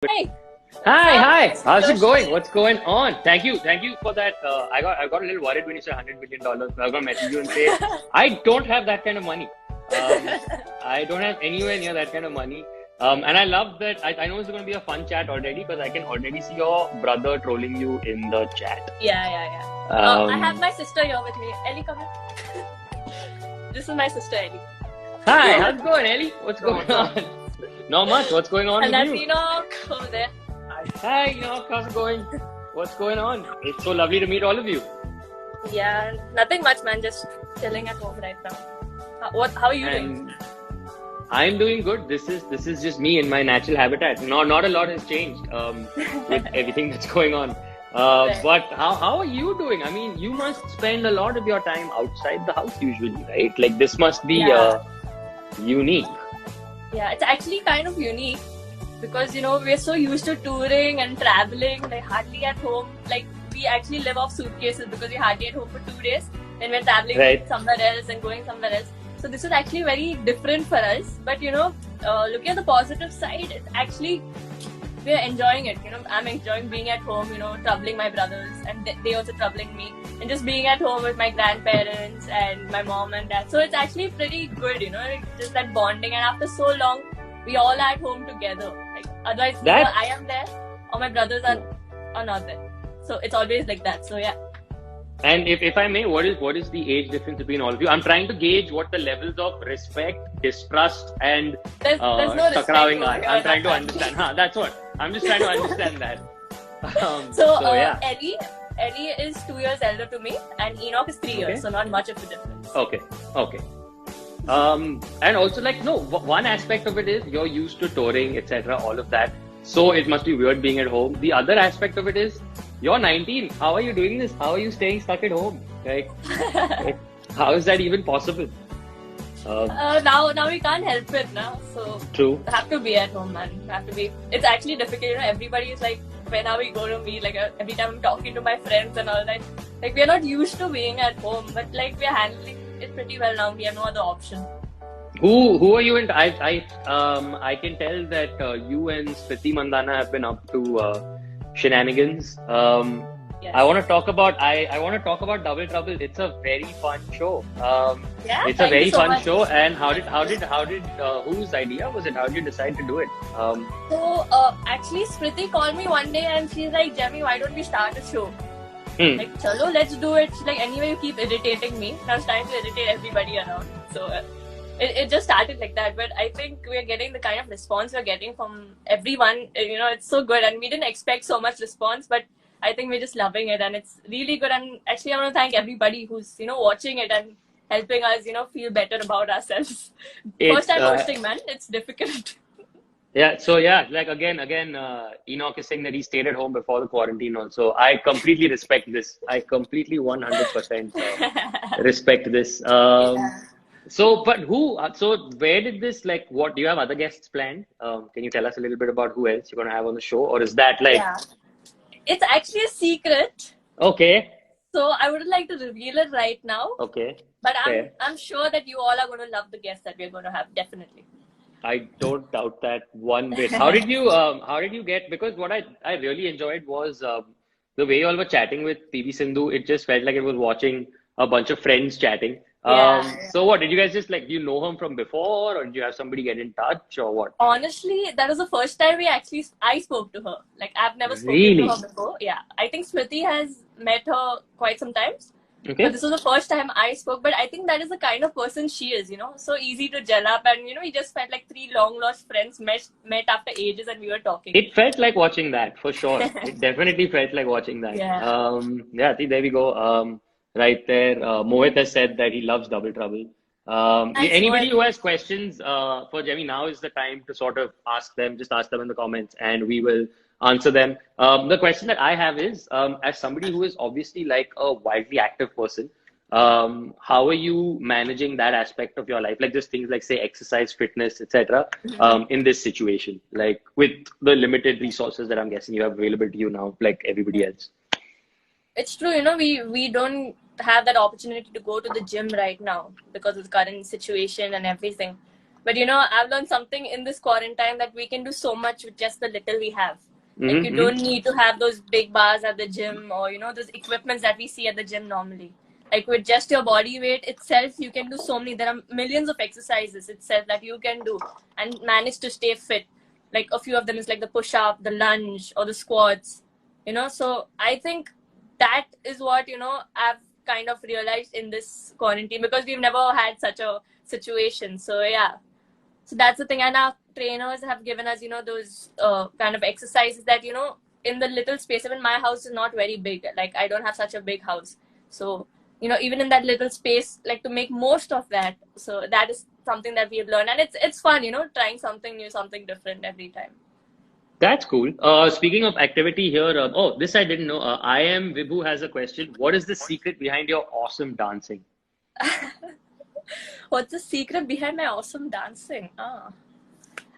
Hey, what's Hi, up? hi. How's it going? Yoshi. What's going on? Thank you for that. I got a little worried when you said $100 million. I was gonna message you and say I don't have that kind of money. Um, I don't have anywhere near that kind of money. And I love that. I know this is gonna be a fun chat already because I can already see your brother trolling you in the chat. Yeah. I have Um, my sister here with me. Ellie, come here. This is my sister Ellie. Hi, how's it going, Ellie? What's Yo, going what's up? on? Not much. What's going on And with that's you? Enoch over there. Hi, how's it going? What's going on? It's so lovely to meet all of you. Yeah, nothing much, man. Just chilling at home right now. How are you doing? And I'm doing good. This is just me in my natural habitat. Not a lot has changed with everything that's going on. Right. But how are you doing? I mean, you must spend a lot of your time outside the house usually, right? Like this must be Yeah, unique. yeah. It's actually kind of unique because we're so used to touring and traveling, like hardly at home. Like we actually live off suitcases because we're hardly at home for 2 days. Then we're traveling Right. somewhere else and going somewhere else. So this is actually very different for us. But looking at the positive side, it's actually we're enjoying it. I'm enjoying being at home. Troubling my brothers and they also troubling me, and just being at home with my grandparents and my mom and dad. So it's actually pretty good. Just that bonding. And after so long, we all are at home together. Like otherwise, either That I am there or my brothers are not there. So it's always like that. So yeah. and if I may, what is the age difference between all of you? I'm trying to gauge what the levels of respect, distrust, and There's no respect takrawing over are. here. I'm trying to understand. That's what. I'm just trying to understand that. So Yeah. Eddie is 2 years elder to me, and Enoch is 3 years. Okay. So not much of a difference. Okay. And also like no, one aspect of it is you're used to touring, etc. All of that. So it must be weird being at home. The other aspect of it is you're 19. How are you doing this? How are you staying stuck at home? Like, how is that even possible? Um, Now we can't help it now. So True. have to be at home, man. Have to be. It's actually difficult. Everybody is like, when are we going to meet? Like every time I'm talking to my friends and all that. Like we're not used to being at home, but like we're handling it pretty well now. We have no other option. Who are you in? I can tell that you and Smriti Mandana have been up to shenanigans. Yes. I want to talk about I want to talk about Double Trouble. It's a very fun show. Yeah. It's a Thank you very so fun much. show. And how did whose idea was it? How did you decide to do it? So actually, Smriti called me one day and she's like, Jemmy, why don't we start a show? Like, chalo, let's do it. She's like, anyway, you keep irritating me. And I was trying to irritate everybody around. So it just started like that. But I think we're getting the kind of response we're getting from everyone. It's so good. And we didn't expect so much response, but I think we're just loving it. And it's really good. And actually, I want to thank everybody who's, watching it and helping us, feel better about ourselves. First It's time hosting, man. It's difficult. Yeah, so yeah, like again, Enoch is saying that he stayed at home before the quarantine also. I completely respect this. I completely 100% respect this. Yeah. But so where did this, like, what, do you have other guests planned? Can you tell us a little bit about who else you're going to have on the show? Or is that like, Yeah. It's actually a secret. okay, So I wouldn't like to reveal it right now. okay, But fair. I'm sure that you all are going to love the guests that we're going to have, definitely. I don't doubt that one bit. How did you get, because what I really enjoyed was the way you all were chatting with PV Sindhu. It just felt like it was watching a bunch of friends chatting. Yeah. So what, did you guys just like, do you know him from before, or did you have somebody get in touch, or what? Honestly, that was the first time I spoke to her. Like, I've never spoken to Really? her before. Yeah. I think Smriti has met her quite some times. But Okay. this was the first time I spoke. But I think that is the kind of person she is, so easy to gel up. And, we just felt like three long lost friends met after ages and we were talking. It felt like watching that for sure. It definitely felt like watching that. Yeah. Yeah, I think there we go. Right there. Mohit has said that he loves Double Trouble. Thanks, Anybody Mohit. who has questions for Jemmy, now is the time to sort of ask them. Just ask them in the comments, and we will answer them. The question that I have is, as somebody who is obviously like a wildly active person, how are you managing that aspect of your life, like just things like say exercise, fitness, etc. In this situation, like with the limited resources that I'm guessing you have available to you now, like everybody else. It's true, we don't have that opportunity to go to the gym right now because of the current situation and everything. But I've learned something in this quarantine that we can do so much with just the little we have. Like you don't need to have those big bars at the gym or those equipments that we see at the gym normally. Like with just your body weight itself, you can do so many. There are millions of exercises itself that you can do and manage to stay fit. Like a few of them is like the push-up, the lunge, or the squats. So I think that is what I've kind of realized in this quarantine, because we've never had such a situation. So yeah. So that's the thing. And our trainers have given us, those kind of exercises that, in the little space. Even my house is not very big. Like I don't have such a big house. So, even in that little space, like to make most of that. So that is something that we've learned. And it's fun, trying something new, something different every time. That's cool. Speaking of activity here, this I didn't know. I am Vibhu has a question. What is the secret behind your awesome dancing? What's the secret behind my awesome dancing?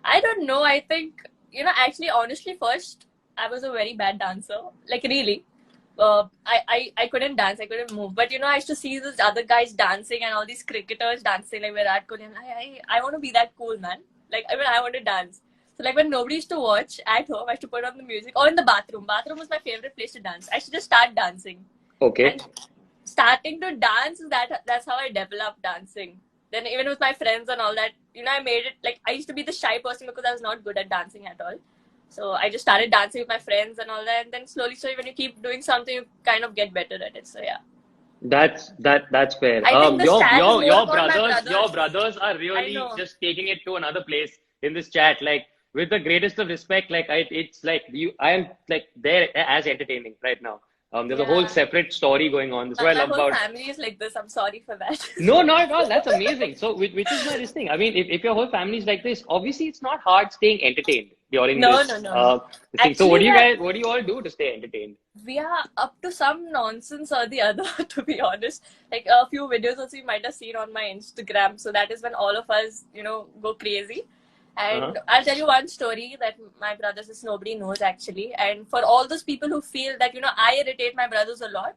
I don't know. I think, actually, honestly, first, I was a very bad dancer. Like, really. I couldn't dance. I couldn't move. But, I used to see these other guys dancing and all these cricketers dancing, like Virat Kohli. And I want to be that cool, man. Like, I want to dance. So, like, when nobody used to watch at home, I used to put on the music. Or in the bathroom. Bathroom was my favorite place to dance. I should just start dancing. Okay. And starting to dance, that's how I developed dancing. Then even with my friends and all that, I made it, like, I used to be the shy person because I was not good at dancing at all. So I just started dancing with my friends and all that. And then slowly, when you keep doing something, you kind of get better at it. So yeah. That's fair. I think your brothers are really just taking it to another place in this chat. Like, with the greatest of respect, like it's like I am like there as entertaining right now. There's a whole separate story going on. This is what I love about. My whole family is like this. I'm sorry for that. No, not at all. That's amazing. So, which is my this thing. I mean, if your whole family is like this, obviously it's not hard staying entertained during this. No. Actually, so what do you all do to stay entertained? We are up to some nonsense or the other, to be honest. Like a few videos also you might have seen on my Instagram. So that is when all of us, go crazy. And I'll tell you one story that my brothers is nobody knows actually. And for all those people who feel that, I irritate my brothers a lot.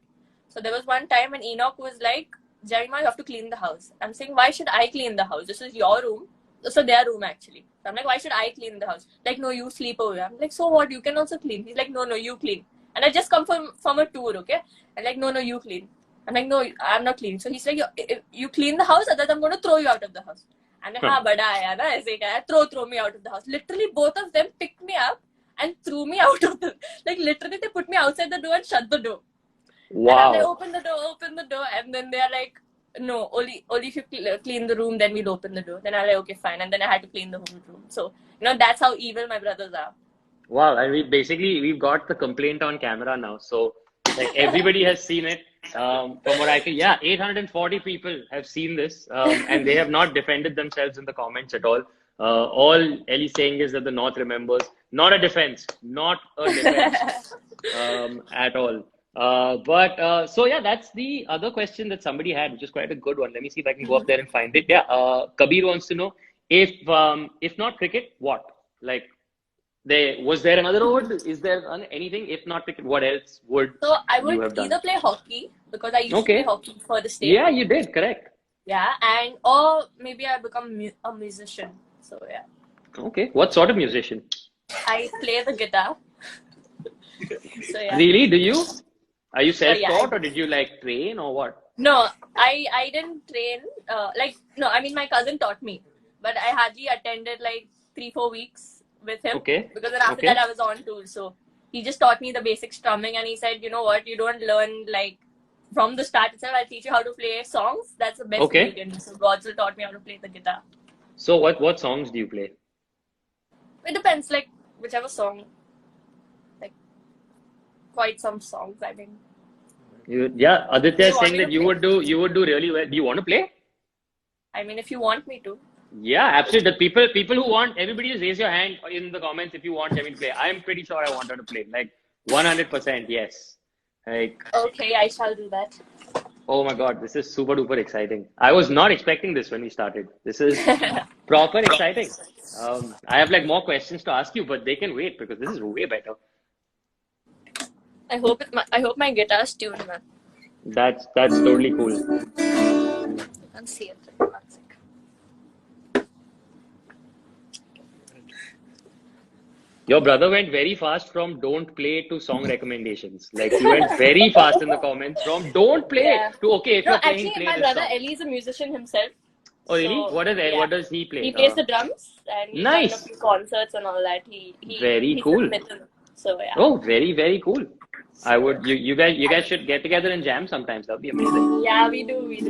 So there was one time when Enoch was like, Jemima, you have to clean the house. I'm saying, why should I clean the house? This is your room. So their room actually. So I'm like, why should I clean the house? Like, no, you sleep over here. I'm like, so what? You can also clean. He's like, no, you clean. And I just come from a tour, okay? I'm like, no, you clean. I'm like, no, I'm not cleaning. So he's like, you clean the house, otherwise I'm going to throw you out of the house. And throw me out of the house. Literally, both of them picked me up and threw me out of the. Like literally, they put me outside the door and shut the door. Wow. And I'm like, open the door, and then they're like, no, only if you clean the room, then we'll open the door. Then I'm like, okay, fine. And then I had to clean the whole room. So that's how evil my brothers are. Wow, and we've got the complaint on camera now. So like everybody has seen it. From what I can, 840 people have seen this, and they have not defended themselves in the comments at all. All Ellie's saying is that the North remembers. Not a defense at all. So yeah, that's the other question that somebody had, which is quite a good one. Let me see if I can go up there and find it. Yeah, Kabir wants to know if not cricket, what? Like, was there another word? Is there anything? If not cricket, what else would So I would either play hockey, because I used to play hockey for the state. Yeah, you did, correct. Yeah, or maybe I become a musician. So yeah. Okay, what sort of musician? I play the guitar. So yeah. Really? Do you? Are you self-taught or did you like train or what? No, I didn't train. My cousin taught me, but I hardly attended like 3-4 weeks with him. Okay. Because then after that I was on tour. So he just taught me the basic strumming, and he said, you know what, you don't learn like from the start itself. I'll teach you how to play songs. That's the best thing you can do. So Godzilla taught me how to play the guitar. So what songs do you play? It depends, like whichever song. Like quite some songs, I mean. Aditya is saying that you would do really well. Do you want to play? I mean, if you want me to. Yeah, absolutely. The people who want, everybody just raise your hand in the comments if you want Jemmy to play. I'm pretty sure I want her to play. Like 100%, yes. Like. Okay, I shall do that. Oh my God, this is super duper exciting. I was not expecting this when we started. This is proper exciting. I have like more questions to ask you, but they can wait because this is way better. I hope my guitar's tuned, man. That's totally cool. I can't see it. Your brother went very fast from don't play to song recommendations. Like he went very fast in the comments from don't play to okay, if No, you're playing, actually, play my this brother song. Ellie is a musician himself. Oh really? So What does he play? he plays the drums and he's done a Nice. few concerts and all that. Very He's cool. with Mithun. So yeah. Oh, very cool. I would you guys should get together and jam sometimes. That'd be amazing. Yeah, we do.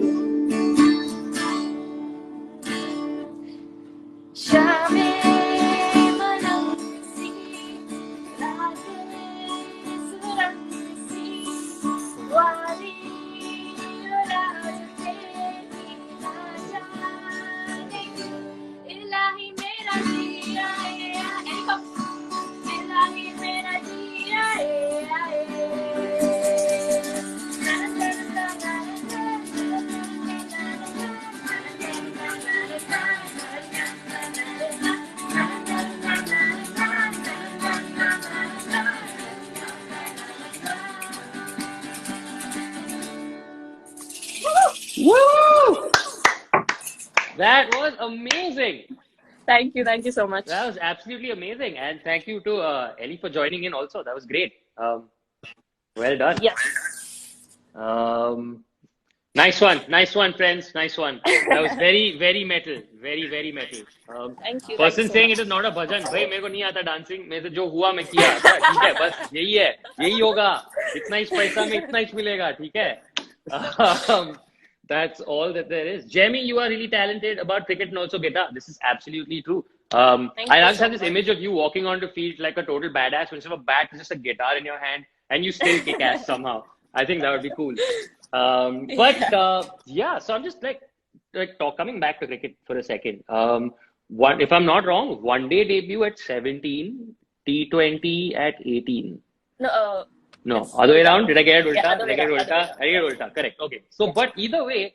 Woo! That was amazing. Thank you so much. That was absolutely amazing, and thank you to Ellie for joining in. Also, that was great. Well done. Yes. Nice one, friends. Nice one. That was very metal. Very metal. Thank you. Person saying it is not a bhajan. भाई मेरे को नहीं आता dancing. मेरे से जो हुआ मैं किया. ठीक है, बस यही होगा. इतना ही पैसा में इतना ही मिलेगा. ठीक है. That's all that there is. Jamie, you are really talented about cricket and also guitar. This is absolutely true. I just have this image of you walking onto field like a total badass. Instead of a bat, it's just a guitar in your hand, and you still kick ass somehow. I think that would be cool. Yeah, so I'm just coming back to cricket for a second. If I'm not wrong, one day debut at 17, T20 at 18. No, other way around. Did I get it ulta? Yeah, I get it ulta. Correct. Okay. So, but either way,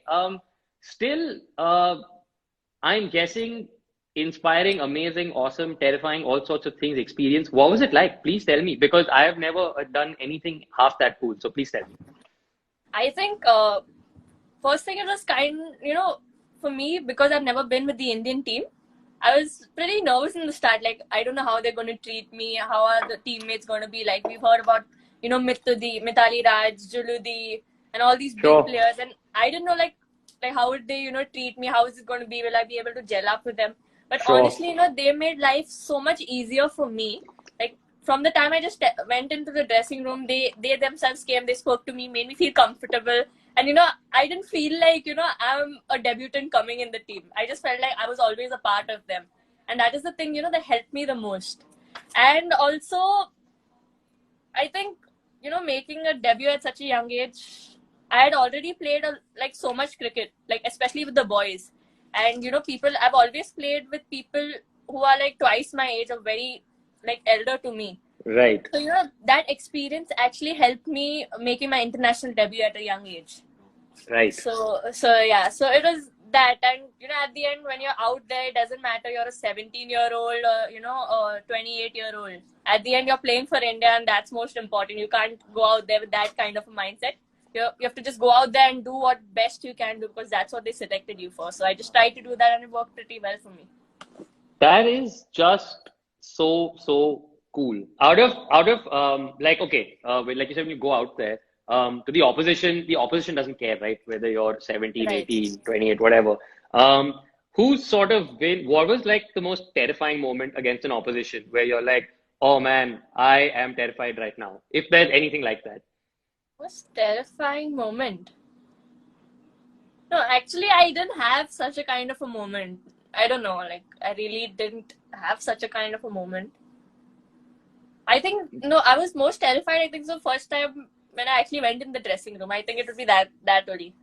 still, I'm guessing inspiring, amazing, awesome, terrifying, all sorts of things experience. What was it like? Please tell me, because I have never done anything half that cool. So please tell me. I think first thing it was for me, because I've never been with the Indian team, I was pretty nervous in the start. Like, I don't know how they're going to treat me. How are the teammates going to be? Like, we've heard about Mithali Raj, Juludi, and all these big players, and I didn't know like how would they treat me? How is it going to be? Will I be able to gel up with them? But honestly, they made life so much easier for me. Like, from the time I just went into the dressing room, they themselves came, they spoke to me, made me feel comfortable. And, I didn't feel like, I'm a debutant coming in the team. I just felt like I was always a part of them. And that is the thing, that helped me the most. And also, I think, making a debut at such a young age, I had already played so much cricket, like especially with the boys. And, I've always played with people who are like twice my age or very elder to me. Right. So, that experience actually helped me making my international debut at a young age. Right. So yeah. So it was that. And, at the end, when you're out there, it doesn't matter you're a 17-year-old or, a 28-year-old. At the end, you're playing for India, and that's most important. You can't go out there with that kind of a mindset. You have to just go out there and do what best you can do, because that's what they selected you for. So I just tried to do that, and it worked pretty well for me. That is just so cool. Out of like you said, when you go out there, to the opposition doesn't care, right? Whether you're 17, right. 18, 28, whatever. Who's sort of what was like the most terrifying moment against an opposition where you're like, oh man, I am terrified right now? If there's anything like that. Most terrifying moment? No, actually, I didn't have such a kind of a moment. I don't know, I really didn't have such a kind of a moment. I think, I was most terrified, I think, so first time when I actually went in the dressing room. I think it would be that only.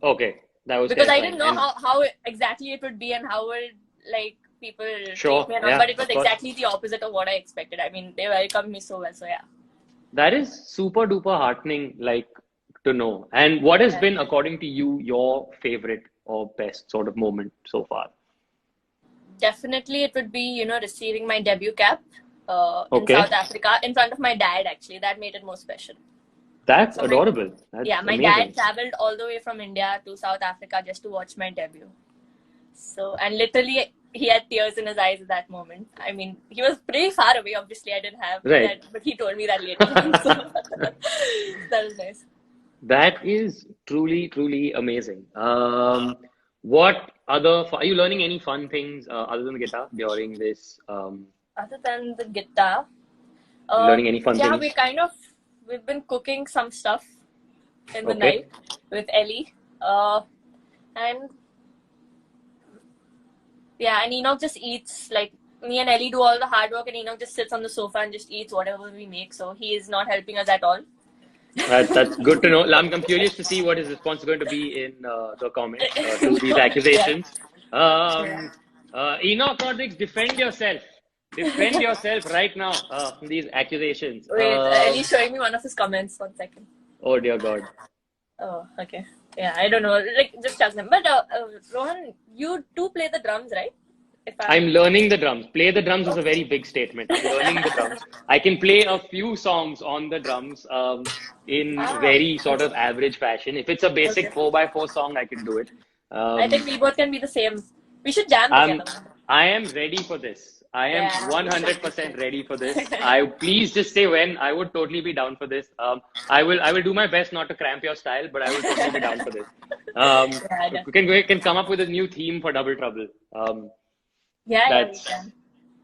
Okay, that was because terrifying. I didn't know how exactly it would be and how would people treat me, but it was exactly the opposite of what I expected. I mean, they welcomed me so well, so yeah. That is super duper heartening, to know. And what has been, according to you, your favorite or best sort of moment so far? Definitely, it would be, receiving my debut cap in South Africa in front of my dad, actually. That made it more special. That's adorable. That's my amazing. Dad traveled all the way from India to South Africa just to watch my debut. So, and literally, he had tears in his eyes at that moment. I mean, he was pretty far away. Obviously, I didn't have Right. that, but he told me that later. So that was nice. That is truly, truly amazing. What other, are you learning any fun things other than the guitar during this? Other than the guitar, Learning any fun yeah, things? we've been cooking some stuff in the Okay. night with Ellie. And yeah, and Enoch just eats, like, me and Ellie do all the hard work, and Enoch just sits on the sofa and just eats whatever we make. So he is not helping us at all. That's good to know. I'm curious to see what his response is going to be in the comments to these accusations. Enoch Rodrigues, defend yourself. Defend yourself right now from these accusations. Wait, Ellie's showing me one of his comments. 1 second. Oh dear God. Oh, okay. Yeah, I don't know. Like, just chuck them. But Rohan, you do play the drums, right? I'm learning the drums. Play the drums is a very big statement. I'm learning the drums. I can play a few songs on the drums in very sort of average fashion. If it's a basic 4x4 song, I can do it. I think we both can be the same. We should jam together. I am ready for this. I am 100% ready for this. Please just say when. I would totally be down for this. I will do my best not to cramp your style, but I will totally be down for this. We can come up with a new theme for Double Trouble. We can.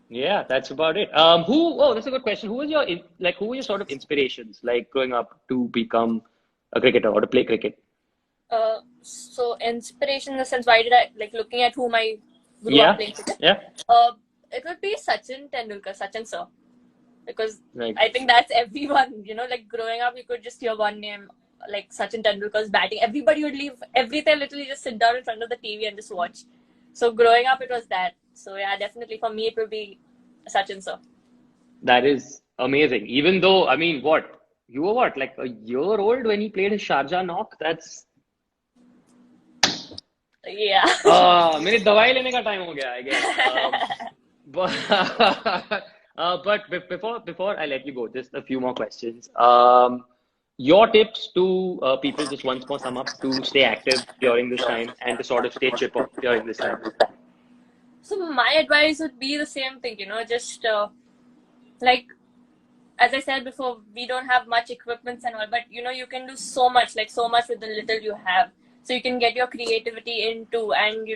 Yeah, that's about it. That's a good question. Who was your sort of inspirations, like growing up to become a cricketer or to play cricket? So inspiration in the sense, why did I, like, looking at whom I grew up playing cricket? Yeah. It would be Sachin Tendulkar, Sachin sir. Because Right. I think that's everyone, like growing up, you could just hear one name, like Sachin Tendulkar's batting. Everybody would leave everything, literally just sit down in front of the TV and just watch. So growing up, it was that. So yeah, definitely for me, it will be Sachin sir. That is amazing. Even though, I mean, you were like a year old when he played his Sharjah knock? That's... Yeah. मेरे दवाई लेने का time हो गया, I guess. But before I let you go, just a few more questions. Your tips to people, just once more sum up, to stay active during this time and to sort of stay chipper during this time. So my advice would be the same thing, just like, as I said before, we don't have much equipment and all, but you can do so much with the little you have. So you can get your creativity into, and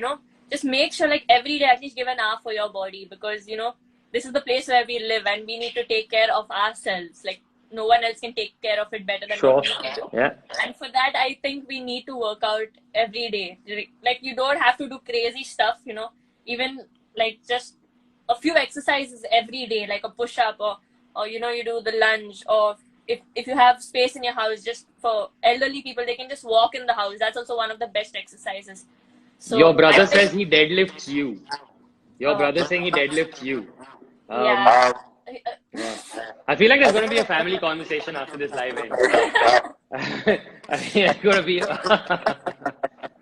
just make sure, like, every day at least give an hour for your body, because this is the place where we live and we need to take care of ourselves. Like, no one else can take care of it better than what we can do. Yeah. And for that, I think we need to work out every day. Like, you don't have to do crazy stuff, even like just a few exercises every day, like a push-up or you do the lunge, or if you have space in your house, just for elderly people, they can just walk in the house. That's also one of the best exercises. So your brother says he deadlifts you. Your brother saying he deadlifts you. Yeah. I feel like there's going to be a family conversation after this live ends. I think it's going to be... the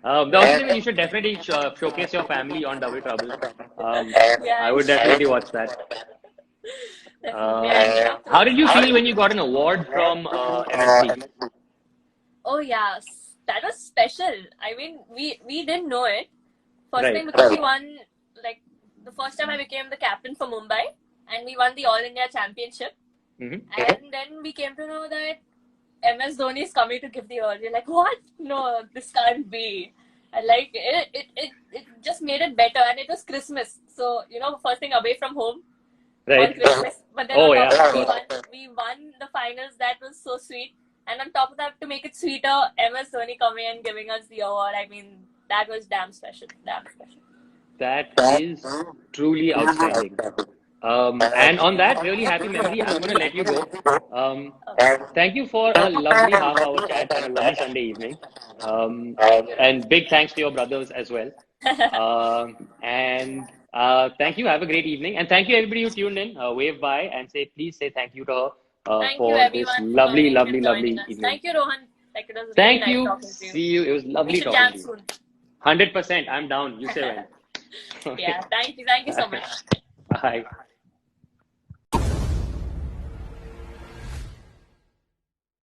other thing, you should definitely showcase your family on Double Trouble. I would definitely watch that. How did you feel when you got an award from MSD? Oh yeah, that was special. I mean, we didn't know it. First thing, Right. because we won, like, the first time I became the captain for Mumbai, and we won the All India Championship. Mhm. And then we came to know that MS Dhoni is coming to give the award. We're like, what? No, this can't be. And like, it just made it better. And it was Christmas. So, first thing, away from home on Right. Christmas. But then Oh, on yeah, top of of course. that, we won the finals. That was so sweet. And on top of that, to make it sweeter, MS Dhoni coming and giving us the award. I mean, that was damn special. Damn special. That is truly outstanding. And on that really happy memory, I'm going to let you go. Thank you for a lovely half-hour chat and a lovely Sunday evening. And big thanks to your brothers as well. Thank you. Have a great evening. And thank you everybody who tuned in. Wave by and please say thank you to her Thank for you, this everyone, lovely, for lovely, joining lovely us. evening. Thank you, Rohan. Like, it was really Thank nice you. talking to you. See you. It was lovely We should talking jam to you. soon. 100%. I'm down. You say when. Yeah, thank you so much. Bye.